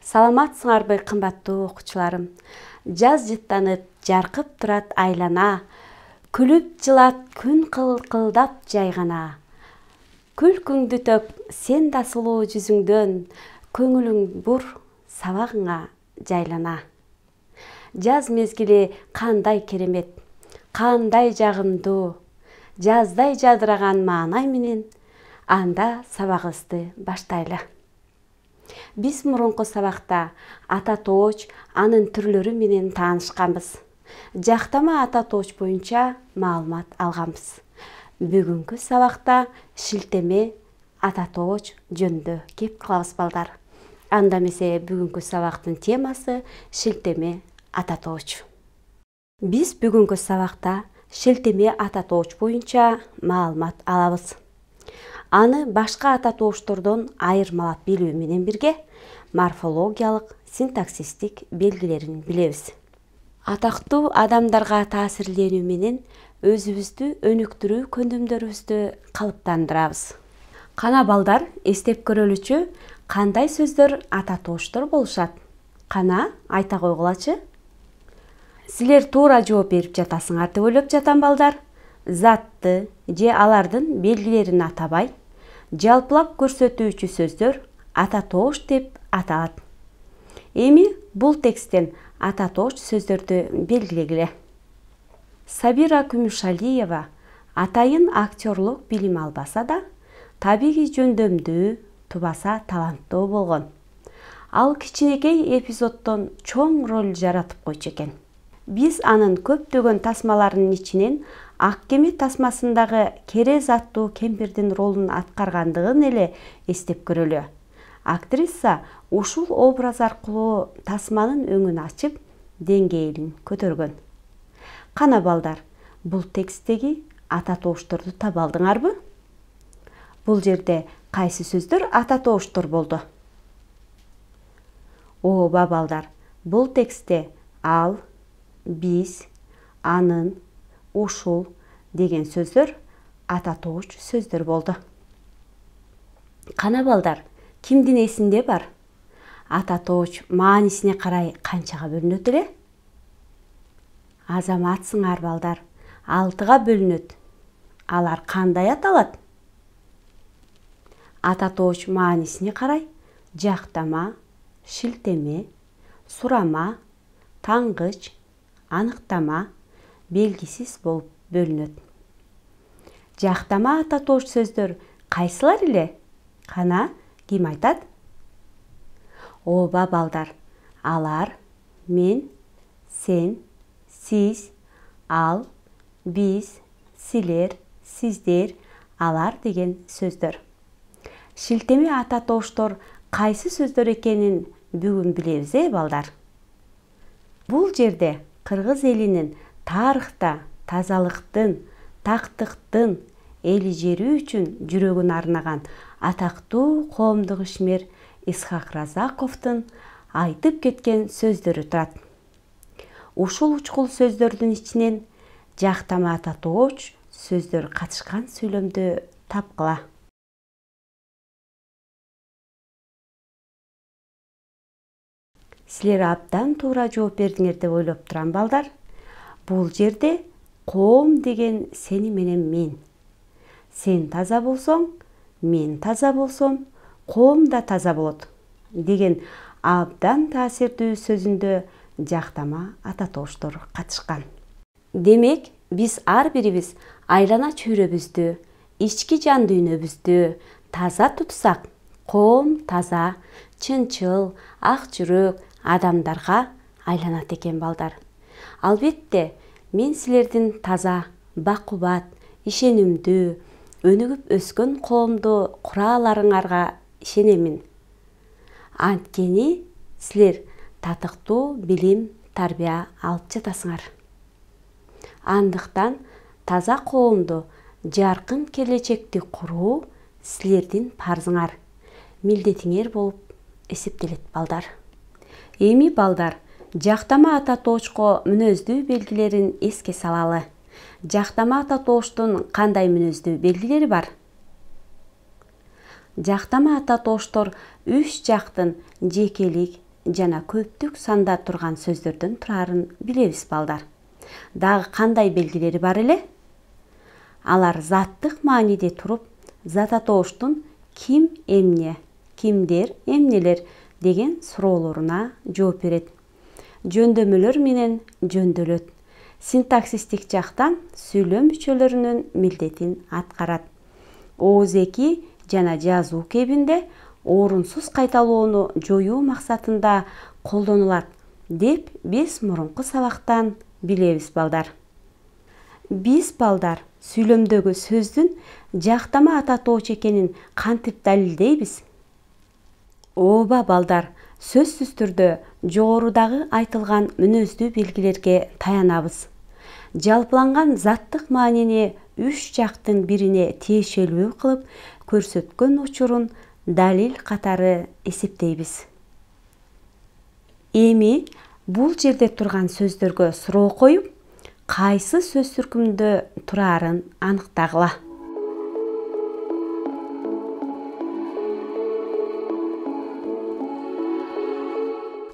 Саламатсыңарбы кымбаттуу окуучуларым? Жаз жыттанып, жаркып турат айлана, күлүп жылат күн кылкылдап жайгана. Күлкүңдү төп сен да сулуу жүзүңдөн, көңүлүң бур сабагыңа жайлана. Жаз мезгили кандай керемет, кандай жагымдуу, жаздай жадыраган маанай менен анда сабагыбызды баштайлы. Биз мурунку сабакта ата тооч, анын түрлөрү менен таанышканбыз. Жактама ата тооч боюнча маалымат алганбыз. Бүгүнкү сабакта шилтеме ата тооч жөнүндө кеп кылабыз балдар. Анда эмесе бүгүнкү сабактын темасы шилтеме ата тооч. Биз бүгүнкү сабакта шилтеме ата тооч боюнча маалымат алабыз. Аны башка ата тоочтордон айырмалап билүү менен бирге морфологиялык, синтаксистик белгилерин билебиз. Атактуу адамдарга таасирленүү менен өзүбүздү өнүктүрүү көндөмдөрүбүздү калыптандырабыз. Кана балдар, эстеп көрөлүчү, кандай сөздөр ата тоочтор болушат? Кана айта койгулачы. Силер туура жооп берип жатасыңар деп ойлоп жатам балдар. Затты же алардын белгилерин атабай, жалпылап көрсөтүүчү сөздөр ата тооч деп аталат. Эми бул тексттен ата тооч сөздөрдү белгилегиле. Сабира Күмүшалиева атайын актерлук билим албаса да, табигый жөндөмдүү, тубаса таланттуу болгон. Ал кичинекей эпизоддон чоң роль жаратып койчу экен. Биз анын көптөгөн тасмаларынын ичинен ак кеме тасмасындагы Керез аттуу кемпирдин ролун аткаргандыгын эле эстеп көрөлү. Актриса ушул образ аркылуу тасманын өңүн ачып, деңгээлин көтөргөн. Кана балдар, бул тексттеги ата тоочторду таба алдыңарбы? Бул жерде кайсы сөздөр ата тоочтор болду? Ооба балдар, бул текстте ал, биз, анын, ушул деген сөздөр ата тооч сөздөр болду. Кана балдар, кимдин эсинде бар? Ата тооч маанисине карай канчага бөлүнөт эле? Азаматсыңар балдар, 6-га бөлүнөт. Алар кандай аталат? Ата тооч маанисине карай жактама, шилтеме, сурама, таңгыч, аныктама, белгисиз болуп бөлүнөт. Жактама ата тооч сөздөр кайсылар эле? Кана, ким айтат? Ооба балдар, алар, мен, сен, сиз, ал, биз, силер, сиздер, алар деген сөздөр. Шилтеме ата тоочтор кайсы сөздөр экенин бүгүн билебиз балдар. Бул жерде кыргыз элинин тарыхта тазалыктын, тактыктын, эли жери үчүн жүрөгүн арнаган атактуу коомдук ишмер Исхак Разаковдун айтып кеткен сөздөрү турат. Ушул учкул сөздөрдүн ичинен жактама ата тооч сөздөр катышкан сүйлөмдү тапкыла. Силер абдан туура жооп бердиңер деп ойлоп турам балдар. Бул жерде коом деген сени менен мен. Сен таза болсоң, мен таза болсом, коом да таза болот деген абдан таасирдүү сөзүндө жактама ата тоочтор катышкан. Демек, биз ар бирибиз айлана чөйрөбүздү, ички жан дүйнөбүздү таза тутсак, коом таза, чынчыл, ак жүрөк адамдарга айланат экен балдар. Албетте, мен силердин таза, бакубат, ишенимдүү, өнүгүп өскөн коомду кураларыңарга ишенемин. Анткени силер татыктуу билим, тарбия алып жатасыңар. Андыктан таза коомду, жаркын келечекти куруу силердин парзыңар, милдетиңер болуп эсептелет балдар. Эми балдар, жактама ата тоочко мүнөздүү белгилерин эске салалы. Жактама ата тоочтун кандай мүнөздүү белгилери бар? Жактама ата тоочтор үч жактын жекелик, жана көптүк санда турган сөздөрдөн турарын билебиз балдар. Дагы кандай белгилери бар эле? Алар заттык мааниде туруп, зат атооштун ким, эмне, кимдер, эмнелер деген суроолоруна жооп берет. Жөндөмөлөр менен жөндөөлөт. Синтаксистик жактан сүйлөм мүчөлөрүнүн милдетин аткарат. Оозеки жана жазуу кебинде орунсуз кайталоону жоюу максатында колдонулат деп биз мурунку сабактан билебиз балдар. Биз балдар сүйлөмдөгү сөздүн жактама ата атоочу экенин кантип далилдейбиз? Ооба балдар, сөзсүз түрдө жогорудагы айтылган мүнөздүү белгилерге таянабыз. Жалпыланган заттык маанини үч жактын бирине тиешелүү кылып көрсөткөн учурун далил катары эсептейбиз. Эми бул жерде турган сөздөргө суроо коюп, кайсы сөз түркүмдө турарын аныктагыла.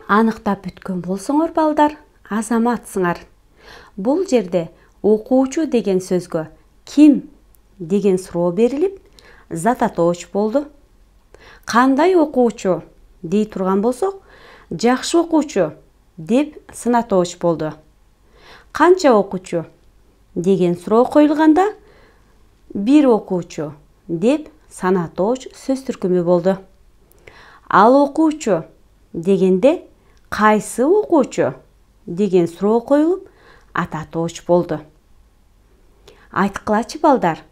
Аныктап бүткөн болсоңор балдар, азаматсыңар. Бул жерде окуучу деген сөзгө ким деген суроо берилип, зат атооч болду. Кандай окуучу дей турган болсок, жакшы окуучу деп сын атооч болду. Канча окуучу деген суроо коюлганда, бир окуучу деп сан атооч сөз түркүмү болду. Ал окуучу дегенде кайсы окуучу деген суроо коюлуп, ата атооч болду. Айткылачы балдар,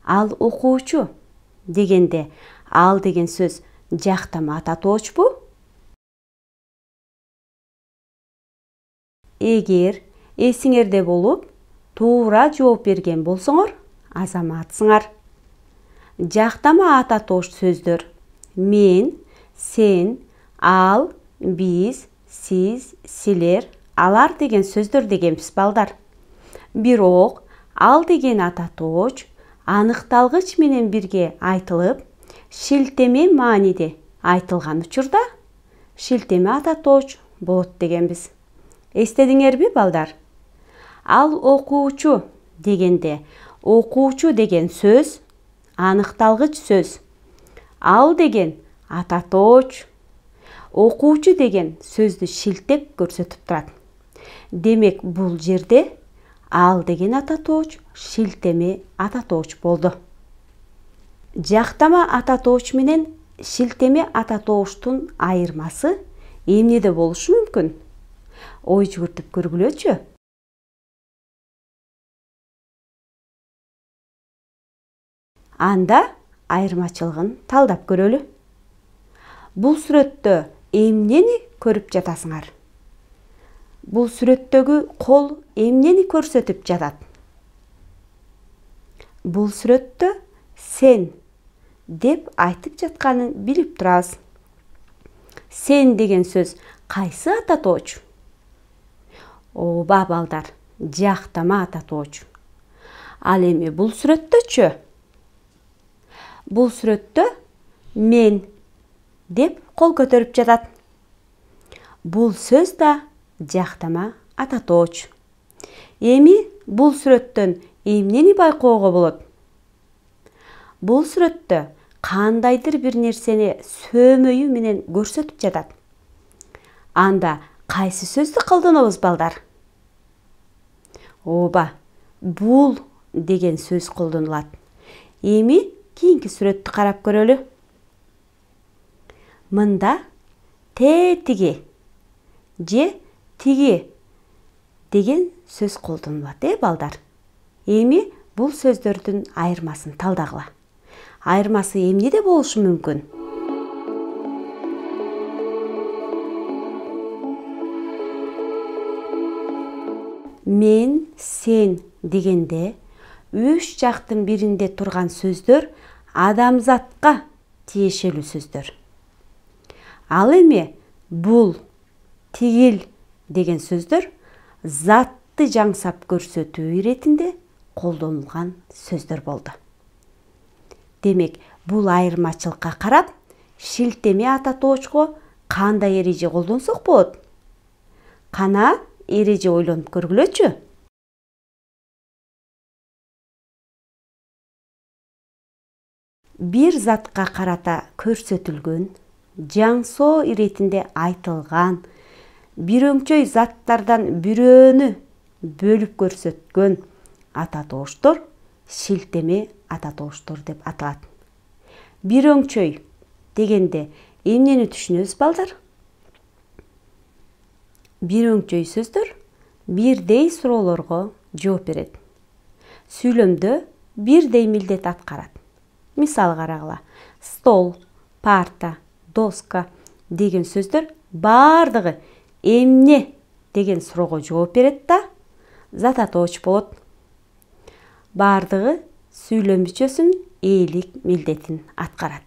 ал окуучу дегенде ал деген сөз жактама ата атоочпу? Эгер эсиңерде болуп, туура жооп берген болсоңор, азаматсыңар. Жактама ата атооч сөздөр мен, сен, ал, биз, сиз, силер, алар деген сөздөр дегенбиз балдар. Бирок ал деген ата атооч аныкталгыч менен бирге айтылып, шилтеме мааниде айтылган учурда шилтеме ата атооч болот дегенбиз. Эстедиңерби балдар? Ал окуучу дегенде окуучу деген сөз аныкталгыч сөз. Ал деген ата атооч. Окуучу деген сөздү шилтеп көрсөтүп турат. Демек бул жерде ал деген ата атооч шилтеме ата атооч болду. Жактама ата атооч менен шилтеме ата атооштун айырмасы эмнеде болушу мүмкүн? Ой жүгүртүп көргүлөчү. Анда айырмачылыгын талдап көрөлү. Бул сүрөттө эмнени көрүп жатасыңар? Бул сүрөттөгү кол эмнени көрсөтүп жатат? Бул сүрөттө сен деп айтып жатканын билип турабыз. Сен деген сөз кайсы ата атооч? Ооба балдар, жактама ата атооч. Ал эми бул сүрөттөчү? Бул сүрөттө мен деп кол көтөрүп жатат. Бул сөз да жактама ата атооч. Эми бул сүрөттөн эмнени байкоого болот? Бул сүрөттө кандайдыр бир нерсени сөөмөйү менен көрсөтүп жатат. Анда кайсы сөздү колдонобуз балдар? Ооба, бул деген сөз колдонулат. Эми кийинки сүрөттү карап көрөлү. Мында тетиги же тиги деген сөз колдонулат, балдар. Эми бул сөздөрдүн айырмасын талдагыла. Айырмасы эмнеде болушу мүмкүн? Мен, сен дегенде үч жактын биринде турган сөздөр адамзатка тиешелүү сөздөр. Ал эми бул, тигил деген сөздөр затты жаңсап көрсөтүү иретинде колдонулган сөздөр болду. Демек, бул айырмачылыкка карап, шилтеме ата атоочго кандай эреже колдонсок болот? Кана эреже ойлонуп көргүлөчү. Bir затка карата көрсөтүлгөн, жаңсоо иретинде айтылган, bir өңчөй заттардан бирөөнү бөлүп көрсөткөн ата тооштор шилтеме ата тооштор деп аталат. Bir өңчөй дегенде эмнени түшүнөбүз балдар? Bir өңчөй сөздөр бирдей суроолорго жооп берет. Сүйлөмдө бирдей милдет аткарат. Мисал карагыла, стол, парта, доска деген сөздөр бардыгы эмне деген суроого жооп берет да, зат атооч болот. Бардыгы сүйлөм мүчөсүнүн ээлик милдетин аткарат.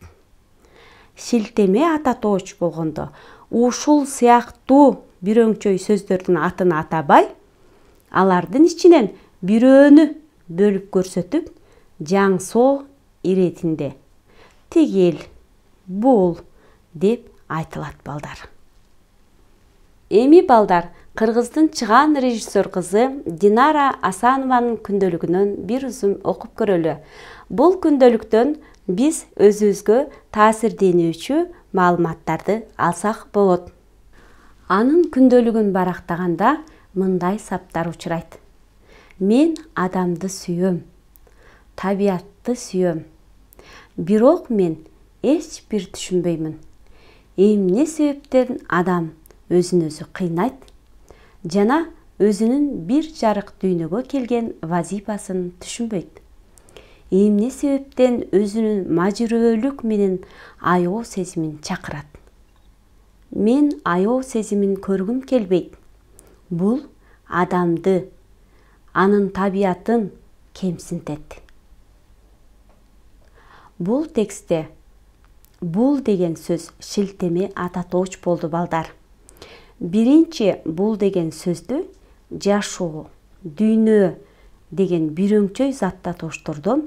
Шилтеме ата тооч болгондо ушул сыяктуу bir өңчөй сөздөрдүн атын атабай, алардын ичинен бирөөнү бөлүп көрсөтүп, жаңсоо иретинде тигил, бул деп айтылат балдар. Эми балдар, Кыргыздын чыгаан режиссер кызы Динара Асанованын күндөлүгүнөн бир узун окуп көрөлү. Бул күндөлүктөн биз өзүбүзгө таасирденүүчү маалыматтарды алсак болот. Анын күндөлүгүн барактаганда мындай саптар учурайт. Мен адамды сүйөм, табиатты сүйөм. Бирок мен эч бир түшүнбөймүн. Эмне себептен адам өзүн өзү кыйнайт жана өзүнүн бир жарык дүйнөгө келген вазифасын түшүнбөйт. Эмне себептен өзүнүн мажүрөлүк менен аягоо сезимин чакырат. Мен аягоо сезимин көргүм келбейт. Бул адамды, анын табиатын кемсинтет. Бул текстте бул деген сөз шилтеме ата тооч болду балдар. Биринчи бул деген сөздү жашоо, дүйнө деген bir өңчөй затта тооштордон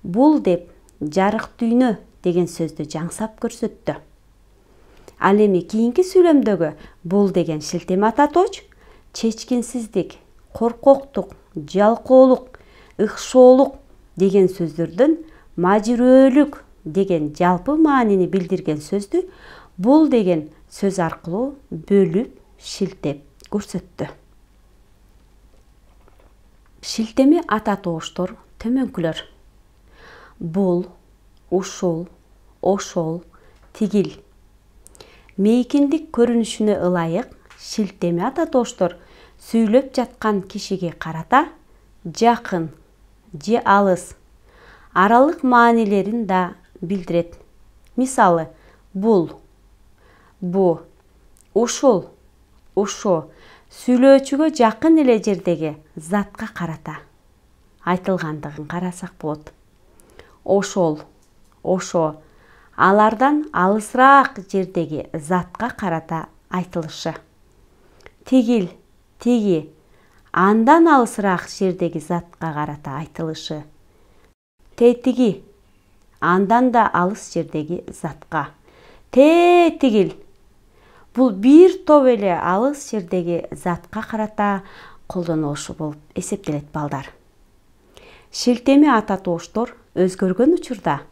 бул деп жарык дүйнө деген сөздү жаңсап көрсөттү. Ал эми кийинки сүйлөмдөгү бул деген шилтеме ата тооч чечкинсиздик, коркоктук, жалкоолук, ыкшоолук деген сөздөрдөн мажүрөлүк деген жалпы маанини билдирген сөздү бул деген сөз аркылуу бөлүп шилтеп көрсөттү. Шилтеме ата тооштор төмөнкүлөр. Бул, ушул, ошол, тигил. Мейкиндик көрүнүшүнө ылайык шилтеме ата тооштор сүйлөп жаткан кишиге карата жакын же алыс, аралык маанилерин да билдирет. Мисалы, бул, бу, ушул, ушо сүйлөөчүгө жакын эле жердеги затка карата айтылгандыгын карасак болот. Ошол, ошо алардан алысыраак жердеги затка карата айтылышы. Тигил, тиги андан алысыраак жердеги затка карата айтылышы. Тетиги андан да алыс жердеги затка. Тигил бул бир топ эле алыс жердеги затка карата колдонулушу болуп эсептелет балдар. Шилтеме ата тооштор өзгөргөн учурда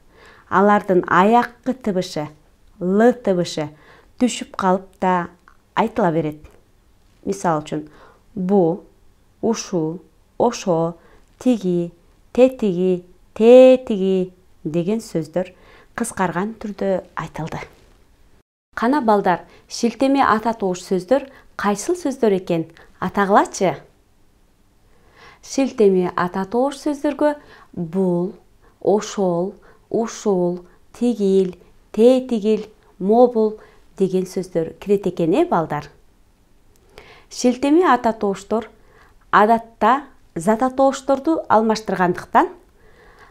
алардын аяккы тыбышы, л тыбышы түшүп калып да айтыла берет. Мисал үчүн бу, ушу, ошо, тиги, тетиги, тетиги деген сөздөр кыскарган түрдө айтылды. Кана балдар, шилтеме ата тоош сөздөр кайсыл сөздөр экен атагылачы? Шилтеме ата тоош сөздөргө бул, ошол, ушул, тигил, тетигил, мобул деген сөздөр кирет экен балдар. Шилтеме ата тооштор адатта зат атоошторду алмаштыргандыктан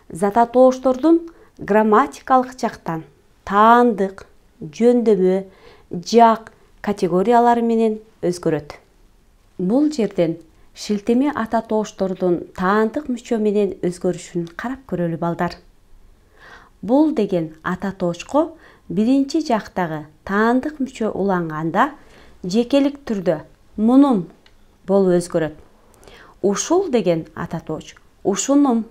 зат атооштордун грамматикалык жактан таандык, жөндөмө, жак категориялары менен өзгөрөт. Бул жерден шилтеме ата тооштордун таандык мүчө менен өзгөрүшүн карап көрөлү балдар. Бул деген ата тоошко биринчи жактагы таандык мүчө уланганда жекелик түрдө мунун болуп өзгөрөт. Ушул деген ата тооч ушунум.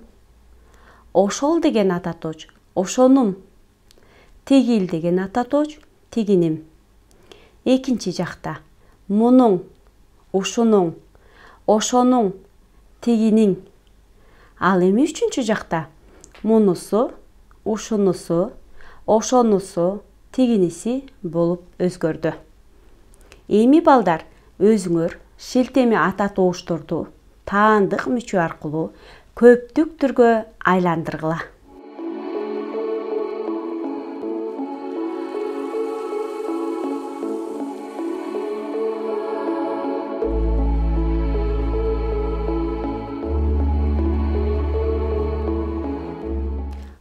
Ошол деген ата тооч ошонум. Тигил деген ата тооч тигиним. Экинчи жакта мунуң, ушунуң, ошонуң, тигиниң. Ал эми үчүнчү жакта мунусу, ушунусу, ошонусу, тигиниси болуп өзгөрдү. Эми балдар, өзүңөр шилтеме ата тоошторду таандык мүчө аркылуу көптүк түргө айландыргыла.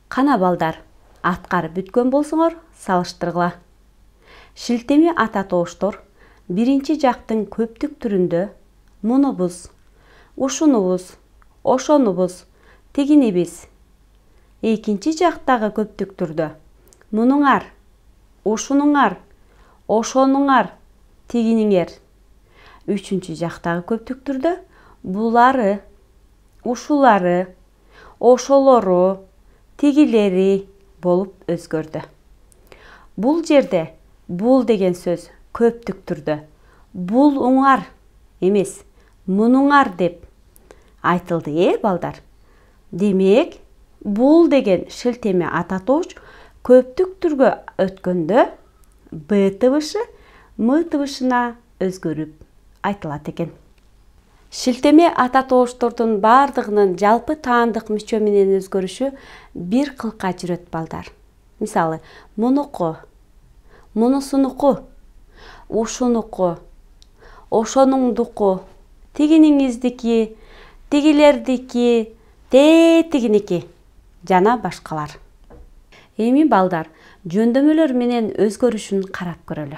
Кана балдар, аткарып бүткөн болсоңор, салыштыргыла. Шилтеме ата тооштор биринчи жактын көптүк түрүндө мунубуз, ушунубуз, ошонубуз, тигинибиз. Экинчи жактагы көптүк түрдө мунуңар, ушунуңар, ошонуңар, тигиниңер. Үчүнчү жактагы көптүк түрдө булары, ушулары, ошолору, тигилери болуп өзгөрдү. Бул жерде бул деген сөз көптүк түрдө бул уңар эмес, мунуңар деп айтылды, балдар. Демек, бул деген шилтеме ата тооч көптүк түргө өткөндө Б тыбышы М тыбышына өзгөрүп айтылат экен. Шилтеме ата тооштордун бардыгынын жалпы таандык мүчө менен өзгөрүшү бир кылка жүрөт, балдар. Мисалы, мунуку, мунусунуку, ушунуку, ошонуңдуку, тигиниңиздики, тигилердики, тигиники жана башкалар. Эми балдар, жөндөмөлөр менен өзгөрүшүн карап көрөлү.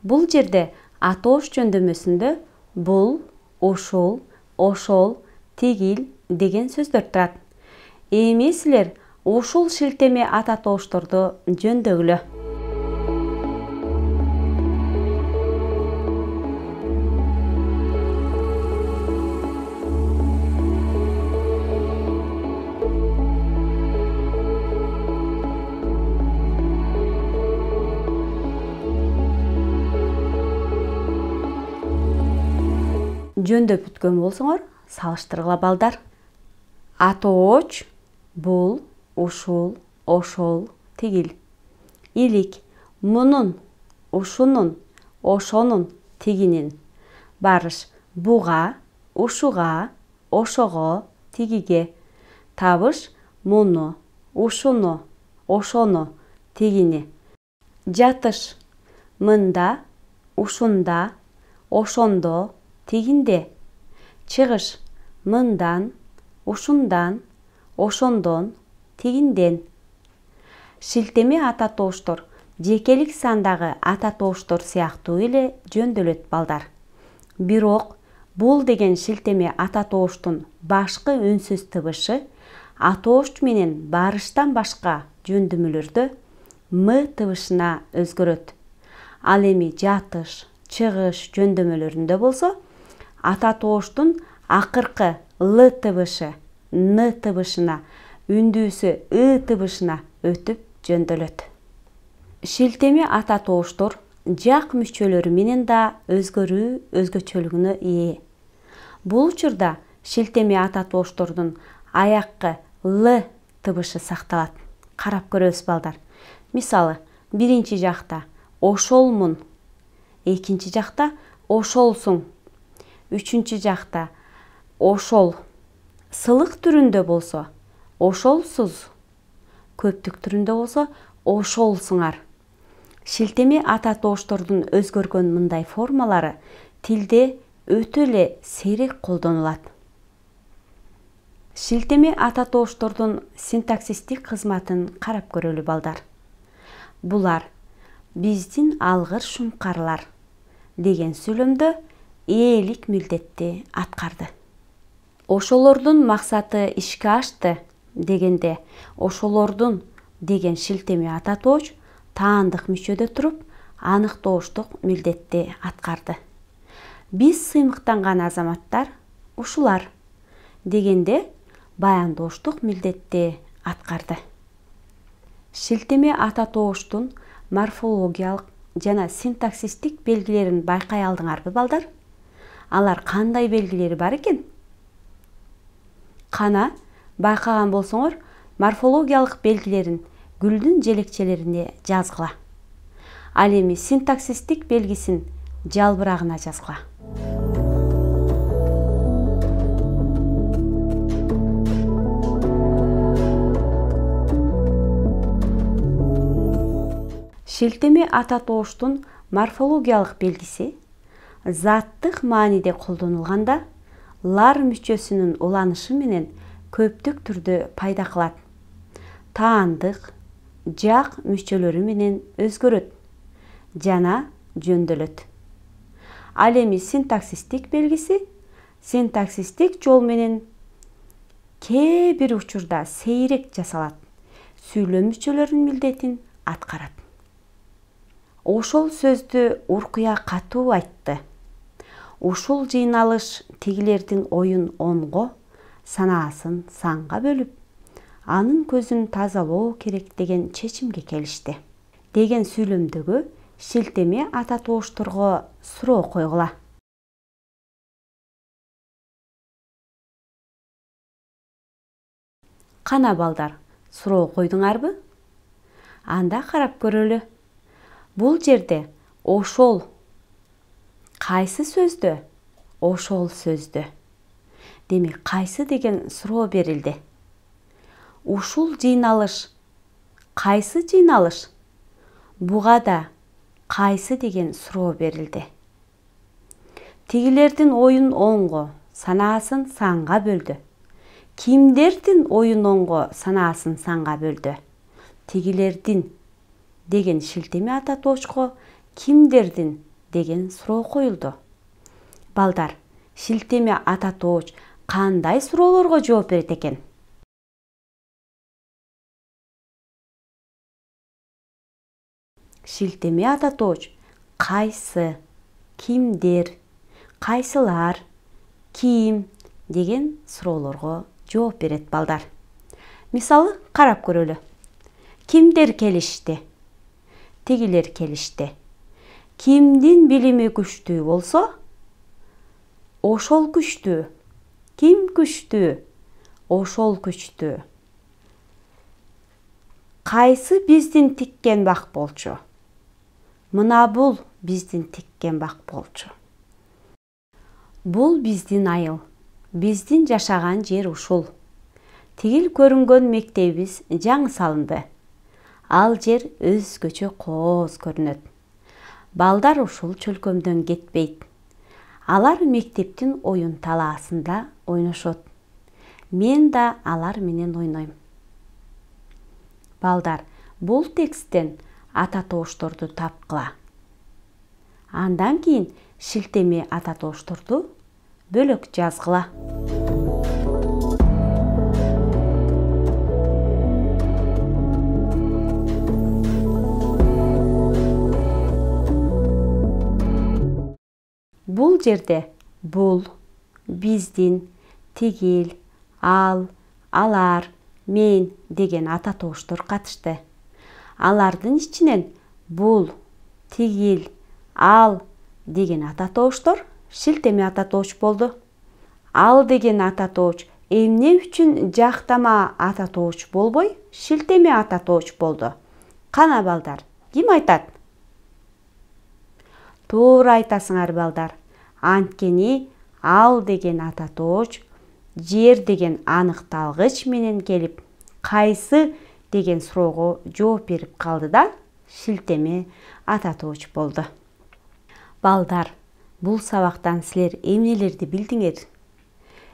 Бул жерде атоош жөндөмөсүндө бул, ушул, ошол, тигил деген сөздөр турат. Эми силер ушул шилтеме ата тоошторду жөндөгүлө. Жөндөп бүткөн болсоңор, салыштыргыла, балдар. Атооч бул, ушул, ошол, тигил. Илик мунун, ушунун, ошонун, тигинин. Барыш буга, ушуга, ошого, тигиге. Табыш муну, ушуну, ошону, тигини. Жатыш мында, ушунда, ошондо, тигинде. Чыгыш мындан, ушундан, ошондон, тигинден. Шилтеме ата тооштор жекелик сандагы ата тооштор сыяктуу эле жөндөөлөт, балдар. Бирок бул деген шилтеме ата тооштун башкы үнсүз тыбышы атоош менен барыштан башка жөндөмөлөрдө М тыбышына өзгөрөт. Ал эми жатыш, чыгыш жөндөмөлөрүндө болсо ата тооштун акыркы Л тыбышы Н тыбышына, үндүүсү И тыбышына өтүп жөндөөлөт. Шилтеме ата тооштор жак мүчөлөрү менен да өзгөрүү өзгөчөлүгүнө ээ. Бул учурда шилтеме ата тооштордун аяккы Л тыбышы сакталат. Карап көрөбүз, балдар. Мисалы, биринчи жакта ошолмун, экинчи жакта ошолсуң, үчүнчү жакта ошол. Сылык түрүндө болсо ошолсуз, көптүк түрүндө болсо ошолсуңар. Шилтеме ата тооштордун өзгөргөн мындай формалары тилде өтө эле сейрек колдонулат. Шилтеме ата тооштордун синтаксистик кызматын карап көрөлү, балдар. Булар биздин алгыр шумкарлар деген сүйлөмдө ээлик милдетти аткарды. Ошолордун максаты ишке ашты дегенде ошолордун деген шилтеме ата тооч таандык мүчөдө туруп аныктооштук милдетти аткарды. Биз сыймыктанган азаматтар ушулар дегенде баяндооштук милдетти аткарды. Шилтеме ата тооштун морфологиялык жана синтаксистик белгилерин байкай алдыңарбы балдар? Алар кандай белгилери бар экен? Кана байкаган болсоңор, морфологиялык белгилерин гүлдүн желекчелерине жазгыла. Ал эми синтаксистик белгисин жалбырагына жазгыла. Шилтеме ата тооштун морфологиялык белгиси заттык мааниде колдонулганда лар мүчөсүнүн уланышы менен көптүк түрдө пайда кылат. Таандык, жак мүчөлөрү менен өзгөрөт жана жөндөлөт. Ал эми синтаксистик белгиси синтаксистик жол менен кээ бир учурда сейрек жасалат, сүйлөм мүчөлөрүнүн милдетин аткарат. Ошол сөздү Уркуя катуу айтты. Ушул жыйналыш тигилердин оюн онго, санаасын санга бөлүп, анын көзүн тазалоо керек деген чечимге келишти. Деген сүйлөмдөгү шилтеме ата тоошторго суроо койгула. Кана балдар, суроо койдуңарбы? Анда карап көрөлү. Бул жерде ошол кайсы сөздө? Ошол сөздө. Демек, кайсы деген суроо берилди. Ушул жыйналыш кайсы жыйналыш? Буга да кайсы деген суроо берилди. Тигилердин оюн оңго, санаасын санга бөлдү. Кимдердин оюн оңго, санаасын санга бөлдү? Тигилердин деген шилтеме ата тоочко кимдердин деген суроо коюлду. Балдар, шилтеме ата тооч кандай суроолорго жооп берет экен? Шилтеме ата тооч кайсы, кимдер, кайсылар, ким деген суроолорго жооп берет балдар. Мисалы, карап көрөлү. Кимдер келишти? Тигилер келишти. Кимдин билими күчтүү болсо, ошол күчтүү. Ким күчтүү? Ошол күчтүү. Кайсы биздин тиккен бак болчу? Мына бул биздин тиккен бак болчу. Бул биздин айыл, биздин жашаган жер ушул. Тигил көрүнгөн мектебибиз жаңы салынды. Ал жер өзгөчө кооз көрүнөт. Балдар ушул чөлкөмдөн кетпейт. Алар мектептин оюн талаасында ойношот. Мен да алар менен ойнойм. Балдар, бул тексттен ата тоошторду тапкыла. Андан кийин шилтеме ата тоошторду бөлөк жазгыла. Бул жерде бул, биздин, тигил, ал, алар, мен деген ата тооштор катышты. Алардын ичинен бул, тигил, ал деген ата тооштор шилтеме ата тооч болду. Ал деген ата тооч эмне үчүн жактама ата тооч болбой шилтеме ата тооч болду? Кана балдар, ким айтат? Туура айтасыңар балдар. Анткени ал деген ата тооч жер деген аныкталгыч менен келип, кайсы деген суроого жооп берип калды да, шилтеме ата тооч болду. Балдар, бул сабактан силер эмнелерди билдиңер?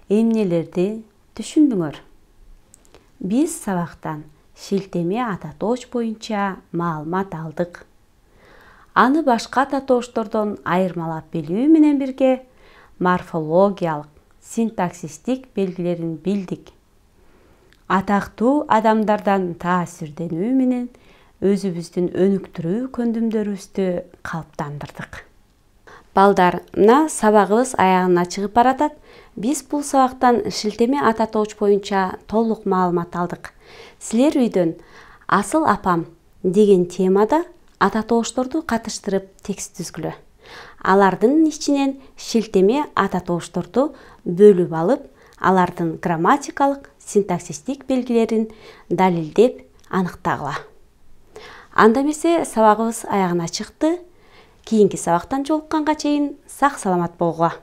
Эмнелерди түшүндүңөр? Биз сабактан шилтеме ата тооч боюнча маалымат алдык. Аны башка ата тооштордон айырмалап билүү менен бирге морфологиялык, синтаксистик белгилерин билдик. атактуу адамдардан таасирденүү менен өзүбүздүн өнүктүрүү көндүмдөрүбүздү калыптандырдык. Балдар, мына сабагыбыз аягына чыгып баратат. Биз бул сабактан шилтеме ата тооч боюнча толук маалымат алдык. Силер үйдөн асыл апам деген темада ата тоошторду катыштырып текст түзгүлө. Алардын ичинен шилтеме ата тоошторду бөлүп алып, алардын грамматикалык, синтаксистик белгилерин далилдеп аныктагыла. Анда эмесе сабагыбыз аягына чыкты. Кийинки сабактан жолукканга чейин сак саламат болгула.